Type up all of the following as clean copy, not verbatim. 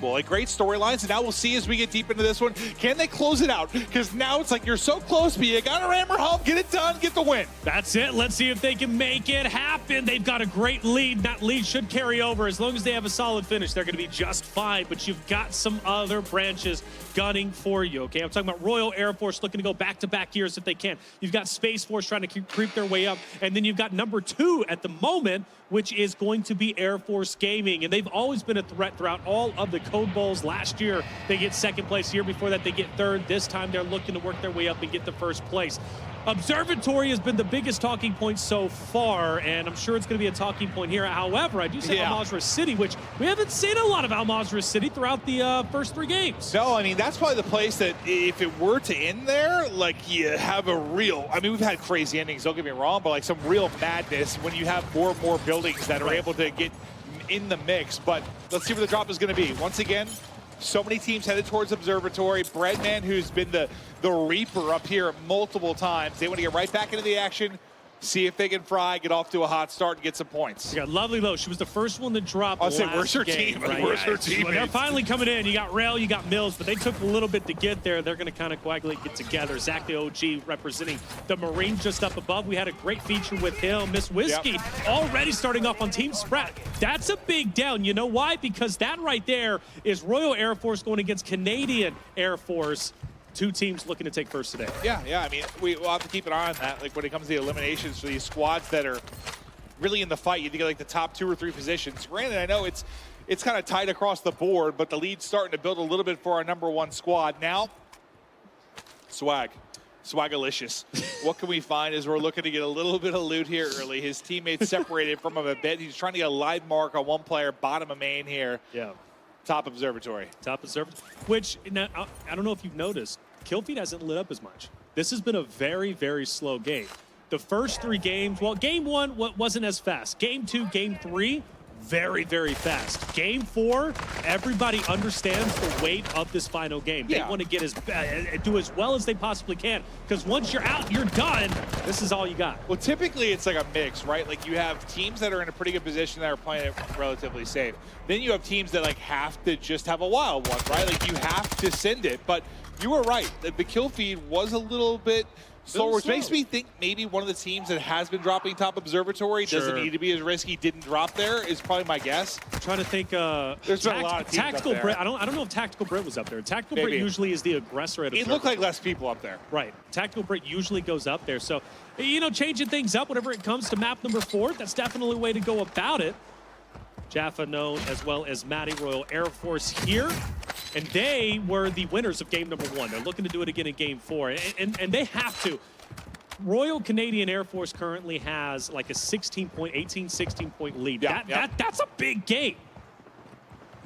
unbelievable. Like, great storylines, and now we'll see as we get deep into this one, can they close it out? Because now it's like you're so close, but you gotta hammer home, get it done, get the win. That's it. Let's see if they can make it happen. They've got a great lead. That lead should carry over. As long as they have a solid finish, they're going to be just fine. But you've got some other branches gunning for you, okay? I'm talking about Royal Air Force looking to go back-to-back years if they can. You've got Space Force trying to creep their way up. And then you've got number 2 at the moment, which is going to be Air Force Gaming. And they've always been a threat throughout all of the C.O.D.E Bowls. Last year, they get second place. The year before that, they get third. This time, they're looking to work their way up and get the first place. Observatory has been the biggest talking point so far, and I'm sure it's going to be a talking point here. However, I do say Al-Mazrah City, which we haven't seen a lot of Al-Mazrah City throughout the first 3 games. No, I mean, that's probably the place that if it were to end there, like, you have a real, I mean, we've had crazy endings, don't get me wrong, but like some real madness when you have more and more buildings that are able to get in the mix. But let's see where the drop is going to be. Once again, so many teams headed towards Observatory. Breadman, who's been the Reaper up here multiple times. They want to get right back into the action, see if they can fry, get off to a hot start, and get some points. You got Lovely Low. She was the first one to drop I'll say, where's her game, team? right? Where's her team? Well, they're finally coming in. You got Rail, you got Mills, but they took a little bit to get there. They're going to kind of coagulate, get together. Zach the OG representing the Marines just up above. We had a great feature with him. Miss Whiskey already starting off on Team Sprat. That's a big down. You know why? Because that right there is Royal Air Force going against Canadian Air Force. 2 teams looking to take first today. Yeah, I mean, we'll have to keep an eye on that. Like, when it comes to the eliminations for these squads that are really in the fight, you think of like the top 2 or 3 positions. Granted, I know it's kind of tight across the board, but the lead's starting to build a little bit for our number 1 squad. Now, Swagg. Swaggalicious. What can we find as we're looking to get a little bit of loot here early? His teammates separated from him a bit. He's trying to get a live mark on one player, bottom of main here. Yeah. Top Observatory. Top Observatory. Which, now, I don't know if you've noticed, kill feed hasn't lit up as much. This has been a very, very slow game. The first 3 games, well, game 1 wasn't as fast. Game 2, game 3, very, very fast. Game 4, everybody understands the weight of this final game. They want to get do as well as they possibly can, because once you're out, you're done. This is all you got. Well, typically it's like a mix, right? Like, you have teams that are in a pretty good position that are playing it relatively safe. Then you have teams that like have to just have a wild one, right? Like, you have to send it. But you were right. The kill feed was a little bit slower, which makes me think maybe one of the teams that has been dropping top Observatory doesn't need to be as risky, didn't drop there, is probably my guess. I'm trying to think. There's been a lot of teams Tactical up there. Brit. I don't know if Tactical Brit was up there. Tactical Brit usually is the aggressor at It looked like less people up there. Right. Tactical Brit usually goes up there. So, you know, changing things up whenever it comes to map number 4, that's definitely a way to go about it. Jaffa known as well as Maddie, Royal Air Force here. And they were the winners of game number 1. They're looking to do it again in game 4. And they have to. Royal Canadian Air Force currently has like a 16-point lead. That's a big game.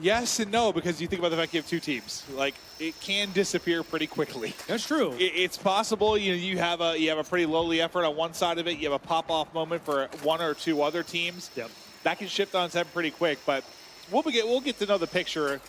Yes and no, because you think about the fact you have 2 teams. Like, it can disappear pretty quickly. That's true. It's possible. You have a pretty lowly effort on one side of it. You have a pop-off moment for 1 or 2 other teams. Yep. That can shift on its head pretty quick, but we'll get to know the picture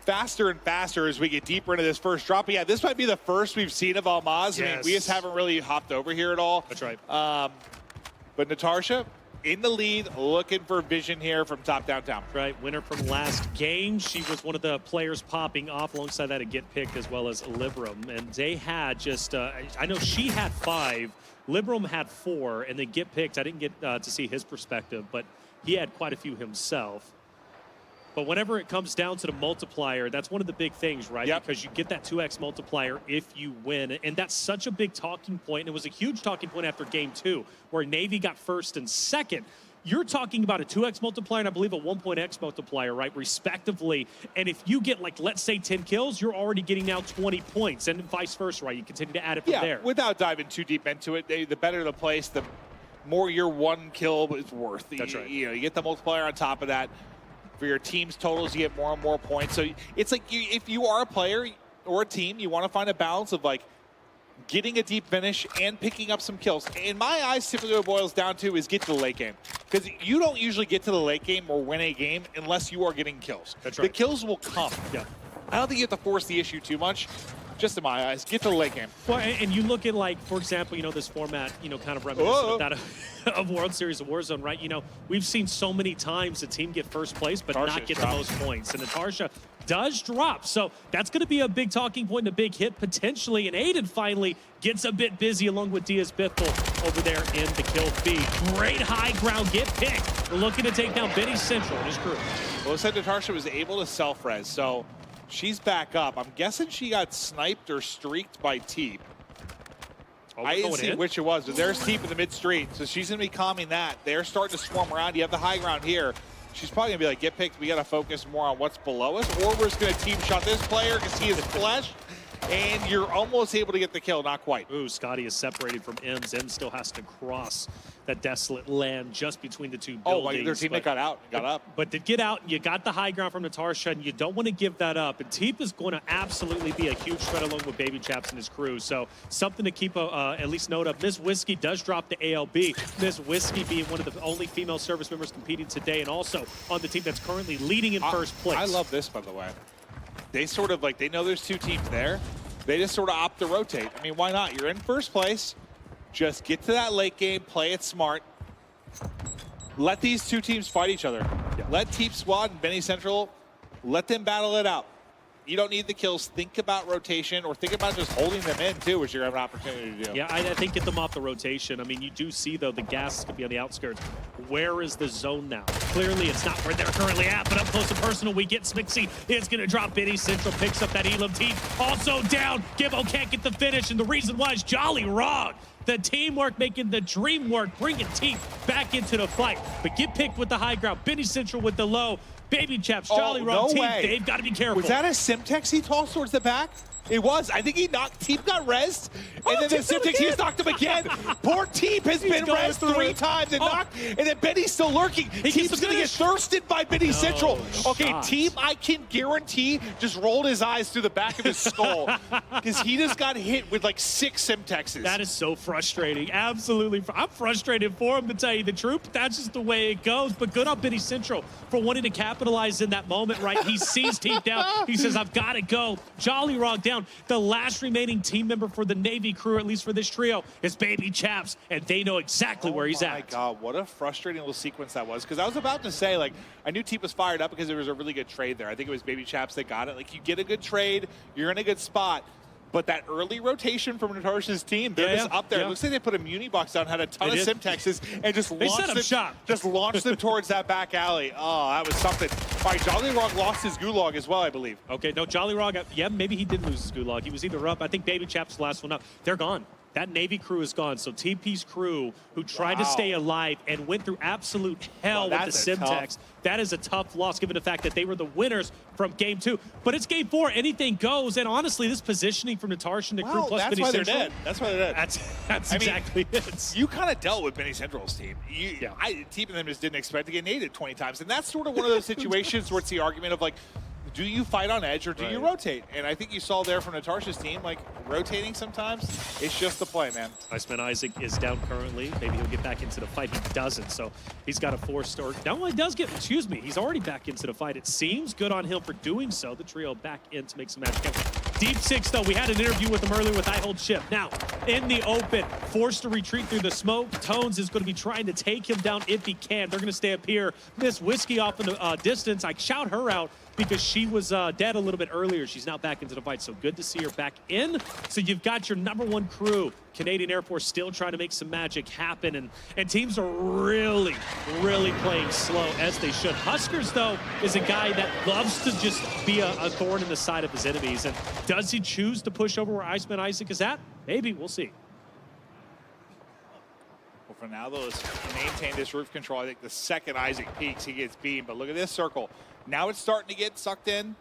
faster and faster as we get deeper into this first drop. But yeah, this might be the first we've seen of Almaz. I mean, we just haven't really hopped over here at all. That's right. But Natasha in the lead, looking for vision here from top downtown. Right, winner from last game. She was one of the players popping off. Alongside that, a get picked as well as Libram. And they had just, I know she had 5. Libram had 4, and then get picked. I didn't get to see his perspective, but he had quite a few himself. But whenever it comes down to the multiplier, that's one of the big things, right? Because you get that 2x multiplier if you win. And that's such a big talking point. And it was a huge talking point after game 2, where Navy got first and second. You're talking about a 2x multiplier and I believe a 1.x multiplier, right, respectively. And if you get, like, let's say 10 kills, you're already getting now 20 points, and vice versa, right? You continue to add it from there. Without diving too deep into it, the better the place, the more your 1 kill is worth. That's right. You get the multiplier on top of that. For your team's totals, you get more and more points. So it's like if you are a player or a team, you want to find a balance of, like, getting a deep finish and picking up some kills. In my eyes, typically what it boils down to is get to the late game. Because you don't usually get to the late game or win a game unless you are getting kills. That's right. The kills will come. Yeah. I don't think you have to force the issue too much. just in my eyes. Get to the late game. Well, and you look at, like, for example, this format, kind of reminiscent of that of World Series of Warzone, right? We've seen so many times a team get first place but not get the most points. And Natasha does drop. So that's going to be a big talking point and a big hit potentially. And Aydan finally gets a bit busy along with Diazbiffle over there in the kill feed. Great high ground get picked. We're looking to take down Benny Central and his crew. Well, it said Natasha was able to self-res, so she's back up. I'm guessing she got sniped or streaked by Teep. I didn't see which it was, but there's Teep in the mid-street, so she's going to be calming that. They're starting to swarm around. You have the high ground here. She's probably going to be like, get picked. We got to focus more on what's below us, or we're just going to team shot this player because he is flesh, and you're almost able to get the kill. Not quite. Ooh, C.O.D.E is separated from Ems. Ems still has to cross that desolate land just between the two buildings. Oh, their teammate got out and got up. But to get out, you got the high ground from Natasha, and you don't want to give that up. And Teep is going to absolutely be a huge threat along with Baby Chaps and his crew. So something to keep at least note of. Miss Whiskey does drop the ALB. Miss Whiskey being one of the only female service members competing today, and also on the team that's currently leading in first place. I love this, by the way. They sort of they know there's two teams there. They just sort of opt to rotate. I mean, why not? You're in first place. Just get to that late game, play it smart. Let these two teams fight each other. Yeah. Let Teep Squad and Benny Central, let them battle it out. You don't need the kills. Think about rotation, or think about just holding them in, too, which you're going to have an opportunity to do. Yeah, I think get them off the rotation. I mean, you do see, though, the gas is going to be on the outskirts. Where is the zone now? Clearly, it's not where they're currently at, but up close and personal, we get Smixy. It's going to drop Benny Central, picks up that Elam team. Also down. Gibbo can't get the finish, and the reason why is Jolly Rog. The teamwork making the dream work, bringing Teep back into the fight. But get picked with the high ground. Benny Central with the low. Baby Chaps, Jolly Rog, Teep, they've got to be careful. Was that a Simtex he tossed towards the back? It was. I think he knocked. Teep got rezzed, and then the Simtex, he's knocked him again. Poor Teep has been rezzed 3 times and knocked, and then Benny's still lurking. Teep's going to get thirsted by Benny Central. Okay, Teep, I can guarantee, just rolled his eyes through the back of his skull because he just got hit with like 6 Simtexes. That is so frustrating. Absolutely. I'm frustrated for him, to tell you the truth. That's just the way it goes. But good on Benny Central for wanting to capitalize in that moment, right? He sees Teep down. He says, I've got to go. Jolly Rog down. The last remaining team member for the Navy crew, at least for this trio, is Baby Chaps, and they know exactly where he's at. Oh my God, what a frustrating little sequence that was. Because I was about to say, I knew Teep was fired up because there was a really good trade there. I think it was Baby Chaps that got it. Like, you get a good trade, you're in a good spot. But that early rotation from Natasha's team, they're just up there. It looks like they put a muni box down, had a ton of Simtexes, and just launched them towards that back alley. Oh, that was something. All right, Jolly Rog lost his gulag as well, I believe. Okay, no, Jolly Rog, yeah, maybe he did lose his gulag. He was either up. I think Baby Chap's the last one up. They're gone. That Navy crew is gone. So TP's crew, who tried to stay alive and went through absolute hell with the Simtex, that is a tough loss given the fact that they were the winners from Game 2. But it's Game 4. Anything goes. And honestly, this positioning from Natasha and the crew plus Benny Central. They're dead. That's why they're dead. That's exactly it. You kind of dealt with Benny Central's team. Teep and them just didn't expect to get naded 20 times. And that's sort of one of those situations where it's the argument of do you fight on edge or do you rotate? And I think you saw there from Natasha's team, rotating sometimes, it's just the play, man. Iceman Isaac is down currently. Maybe he'll get back into the fight. He doesn't, so he's got a 4-star. Now he does get, he's already back into the fight. It seems good on him for doing so. The trio back in to make some magic happen. Deep 6, though, we had an interview with him earlier with I Hold Ship. Now, in the open, forced to retreat through the smoke. Tones is going to be trying to take him down if he can. They're going to stay up here. Miss Whiskey off in the distance. I shout her out because she was dead a little bit earlier. She's now back into the fight, so good to see her back in. So you've got your #1 crew, Canadian Air Force, still trying to make some magic happen, and teams are really, really playing slow, as they should. Huskerrs, though, is a guy that loves to just be a thorn in the side of his enemies, and does he choose to push over where Iceman Isaac is at? Maybe, we'll see. Well, for now, though, let's maintain this roof control. I think the second Isaac peaks, he gets beamed, but look at this circle. Now it's starting to get sucked in.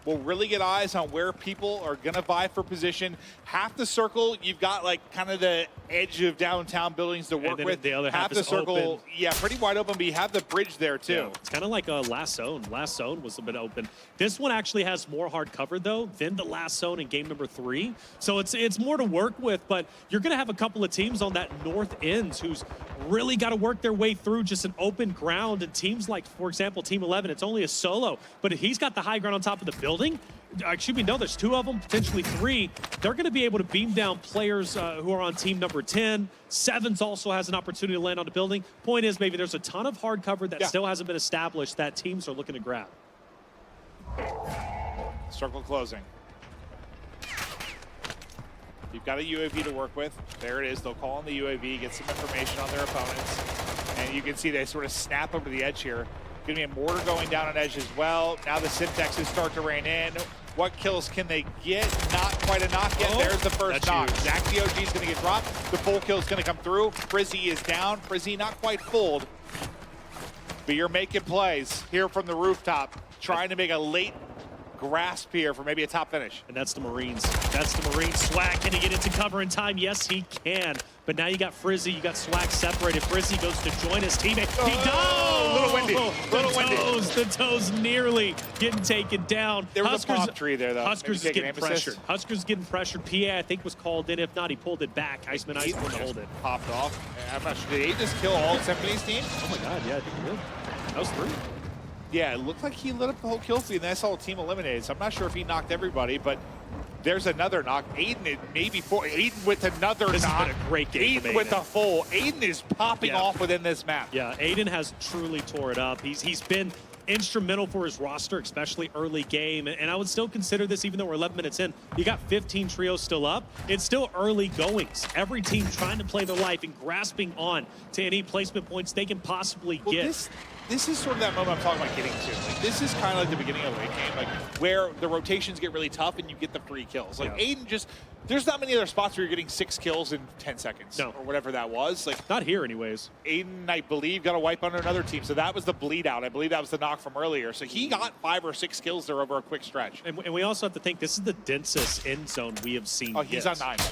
We'll really get eyes on where people are going to vie for position. Half the circle, you've got kind of the edge of downtown buildings to work with. The other half the is circle, open. yeah, pretty wide open, but you have the bridge there too. Yeah, it's kind of like a last zone. Last zone was a bit open. This one actually has more hard cover though than the last zone in game #3. So it's more to work with, but you're going to have a couple of teams on that north end who's really got to work their way through just an open ground. And teams like, for example, Team 11, it's only a solo, but if he's got the high ground on top of the building, excuse me, no, there's 2 of them, potentially 3. They're going to be able to beam down players who are on team number 10. Sevens also has an opportunity to land on the building. Point is, maybe there's a ton of hard cover that still hasn't been established that teams are looking to grab. Circle closing. You've got a UAV to work with. There it is. They'll call on the UAV, get some information on their opponents. And you can see they sort of snap over the edge here. Going to be a mortar going down on edge as well. Now the Simtexes start to rain in. What kills can they get? Not quite a knock yet. There's the first knock. Zach the OG is going to get dropped. The full kill is going to come through. Frizzy is down. Frizzy not quite fooled. But you're making plays here from the rooftop, trying to make a late grasp here for maybe a top finish. And that's the Marines. That's the Marines. Swagg, can he get into cover in time? Yes, he can. But now you got Frizzy, you got Swagg separated. Frizzy goes to join his teammate. He does! Little windy. The toes nearly getting taken down. There was a palm tree there, though. Huskerrs is getting pressured. Huskerrs getting pressured. PA, I think, was called in. If not, he pulled it back. Iceman to hold it. Popped off. I'm not sure. Did he just kill all Symphony's team? Oh, my God. Yeah, I think he did. That was 3. Yeah, it looked like he lit up the whole kill feed, and that's all team eliminated. So I'm not sure if he knocked everybody, but there's another knock. Aydan, maybe 4. Aydan with another knock. This has been a great game Aydan with a full. Aydan is popping off within this map. Yeah, Aydan has truly tore it up. He's been instrumental for his roster, especially early game. And I would still consider this, even though we're 11 minutes in, you got 15 trios still up. It's still early goings. Every team trying to play their life and grasping on to any placement points they can possibly get. This is sort of that moment I'm talking about getting to. Like, this is kind of like the beginning of a late game, like where the rotations get really tough and you get the free kills. Like Aydan just, there's not many other spots where you're getting 6 kills in 10 seconds or whatever that was. Like not here anyways. Aydan, I believe, got a wipe under another team. So that was the bleed out. I believe that was the knock from earlier. So he got 5 or 6 kills there over a quick stretch. And we also have to think this is the densest end zone we have seen. Oh, he's on 9, by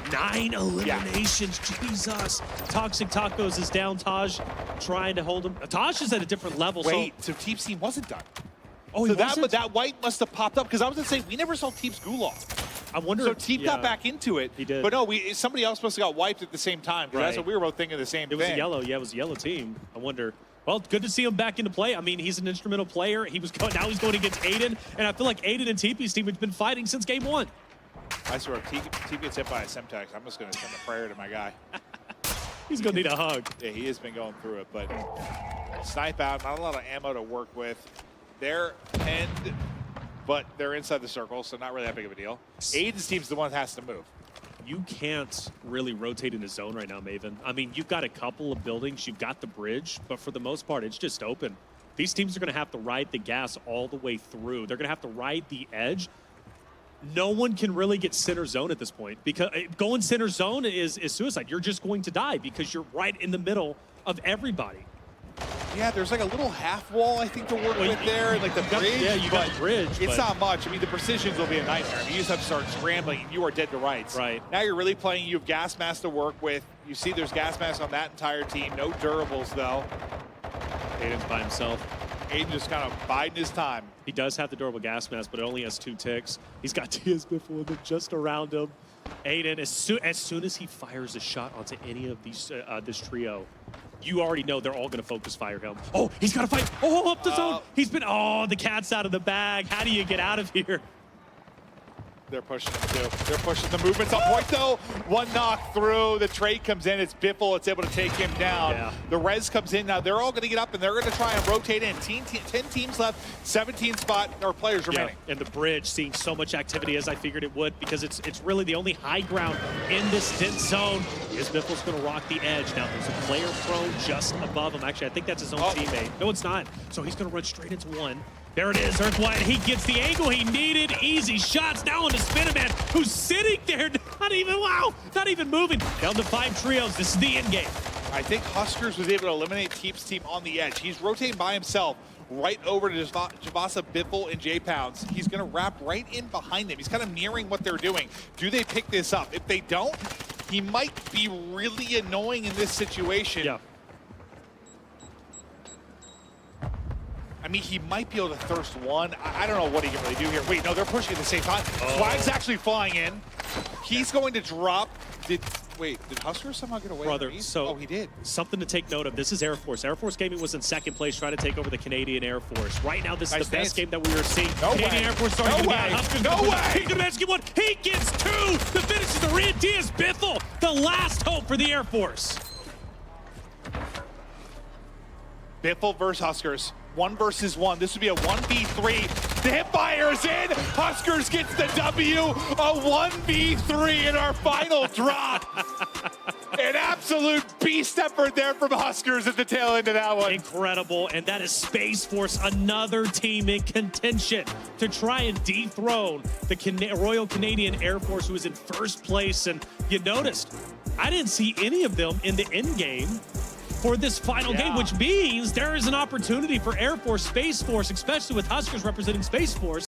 the way. 9 eliminations. Jesus. Toxic Tacos is down. Taj trying to hold him. Taj is at a different level. Wait, so Teep's team wasn't done. Oh, so that white must have popped up, because I was going to say, we never saw Teep's gulag. I wonder. So Teep got back into it. He did. But no, somebody else must have got wiped at the same time. That's what we were both thinking the same thing. It was a yellow. Yeah, it was a yellow team. I wonder. Well, good to see him back into play. I mean, he's an instrumental player. He was now he's going against Aydan, and I feel like Aydan and TP's team have been fighting since game 1. I swear, if Teep gets hit by a Semtex, I'm just going to send a prayer to my guy. He's going to need a hug. Yeah, he has been going through it, but snipe out, not a lot of ammo to work with. They're pinned, but they're inside the circle, so not really that big of a deal. Aydan's team's the one that has to move. You can't really rotate in the zone right now, Maven. I mean, you've got a couple of buildings, you've got the bridge, but for the most part, it's just open. These teams are going to have to ride the gas all the way through. They're going to have to ride the edge. No one can really get center zone at this point, because going center zone is suicide. You're just going to die because you're right in the middle of everybody. Yeah, there's like a little half wall, I think, to work with there, and like the bridge. Yeah, you got the bridge. It's not much. I mean, the precisions will be a nightmare. I mean, you just have to start scrambling, and you are dead to rights. Right. Now you're really playing. You have gas mask to work with. You see there's gas mask on that entire team. No durables, though. Aydan's by himself. Aydan just kind of biding his time. He does have the durable gas mask, but it only has 2 ticks. He's got Diazbiffle with him just around him. Aydan, as soon as he fires a shot onto any of these this trio, you already know they're all going to focus fire him. Oh, he's got to fight. Oh, up the zone. He's been, the cat's out of the bag. How do you get out of here? They're pushing him too. They're pushing the movements on point though. One knock through. The trade comes in. It's Biffle. It's able to take him down. Yeah. The res comes in. Now they're all going to get up and they're going to try and rotate in. 10 teams left, 17 spot or players remaining. And the bridge seeing so much activity as I figured it would, because it's really the only high ground in this dense zone. Biffle's going to rock the edge. Now there's a player prone just above him. Actually, I think that's his own teammate. No, it's not. So he's going to run straight into one. There it is, Earthwide. He gets the angle he needed. Easy shots now into Spinaman, who's sitting there, not even moving. Down to 5 trios. This is the end game. I think Huskerrs was able to eliminate Teep's team on the edge. He's rotating by himself right over to Javasa, Biffle, and J-Pounds. He's going to wrap right in behind them. He's kind of mirroring what they're doing. Do they pick this up? If they don't, he might be really annoying in this situation. Yeah. I mean, he might be able to thirst one. I don't know what he can really do here. Wait, no, they're pushing at the same time. Swagg's actually flying in. He's going to drop. Did Wait, did Huskerrs somehow get away? Brother, from me? so oh, he did. Something to take note of. This is Air Force. Air Force Gaming was in second place trying to take over the Canadian Air Force. Right now, this is the best game that we are seeing. No Canadian way. Air Force starting No to way. get Huskerrs. No way. He demands get one. He gets two. The finish is the Diazbiffle, the last hope for the Air Force. Biffle versus Huskerrs. 1 versus 1. This would be a 1v3. The hipfire is in. Huskerrs gets the W. A 1v3 in our final drop. An absolute beast effort there from Huskerrs at the tail end of that one. Incredible, and that is Space Force, another team in contention to try and dethrone the Royal Canadian Air Force, who is in first place. And you noticed, I didn't see any of them in the end game for this final game, which means there is an opportunity for Air Force, Space Force, especially with Huskerrs representing Space Force,